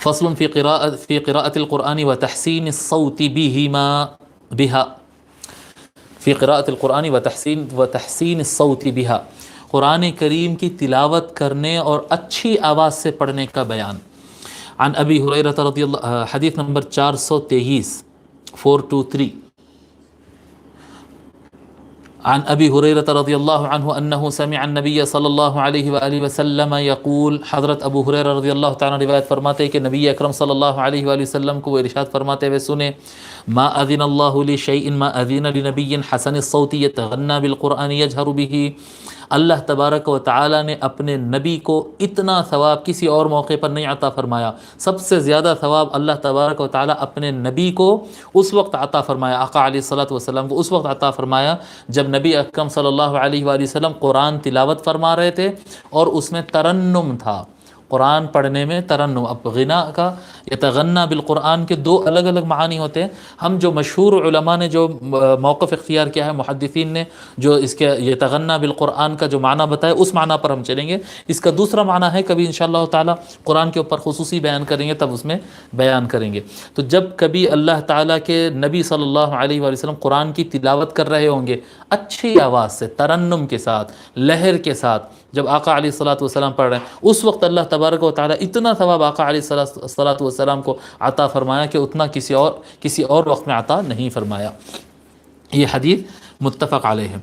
فصل فی قراءة القرآن وتحسین الصوت بها فی قراءة القرآن وتحسین الصوت بها، قرآن کریم کی تلاوت کرنے اور اچھی آواز سے پڑھنے کا بیان۔ عن ابی ہریرہ رضی اللہ، حدیث نمبر 423 423، عن ابی ہریرہ رضی اللہ عنہ انہ سمع النبی صلی اللہ علیہ وآلہ وسلم یقول، حضرت ابو ہریرہ رضی اللہ تعالیٰ روایت فرماتے ہیں کہ نبی اکرم صلی اللہ علیہ وآلہ وسلم کو وہ ارشاد فرماتے ہوئے سنے، ما اذن اللہ لشیء ما اذن لنبی حسن الصوت یتغنى بالقرآن یجہر به، اللہ تبارک و تعالی نے اپنے نبی کو اتنا ثواب کسی اور موقع پر نہیں عطا فرمایا۔ سب سے زیادہ ثواب اللہ تبارک و تعالی اپنے نبی کو اس وقت عطا فرمایا، آقا علیہ الصلوۃ والسلام کو اس وقت عطا فرمایا جب نبی اکرم صلی اللہ علیہ وآلہ وسلم قرآن تلاوت فرما رہے تھے اور اس میں ترنم تھا، قرآن پڑھنے میں ترنم۔ اب غنا کا، یتغنى بالقرآن کے دو الگ الگ معانی ہوتے ہیں۔ ہم جو مشہور علماء نے جو موقف اختیار کیا ہے، محدثین نے جو اس کے یتغنى بالقرآن کا جو معنی بتایا، اس معنی پر ہم چلیں گے۔ اس کا دوسرا معنی ہے، کبھی انشاءاللہ تعالی قرآن کے اوپر خصوصی بیان کریں گے تب اس میں بیان کریں گے۔ تو جب کبھی اللہ تعالیٰ کے نبی صلی اللہ علیہ وآلہ وسلم قرآن کی تلاوت کر رہے ہوں گے اچھی آواز سے، ترنم کے ساتھ، لہر کے ساتھ، جب آقا علیہ الصلوۃ والسلام پڑھ رہے ہیں، اس وقت اللہ تبارک و تعالی اتنا ثواب آقا علیہ الصلوۃ والسلام کو عطا فرمایا کہ اتنا کسی اور وقت میں عطا نہیں فرمایا۔ یہ حدیث متفق علیہ ہے۔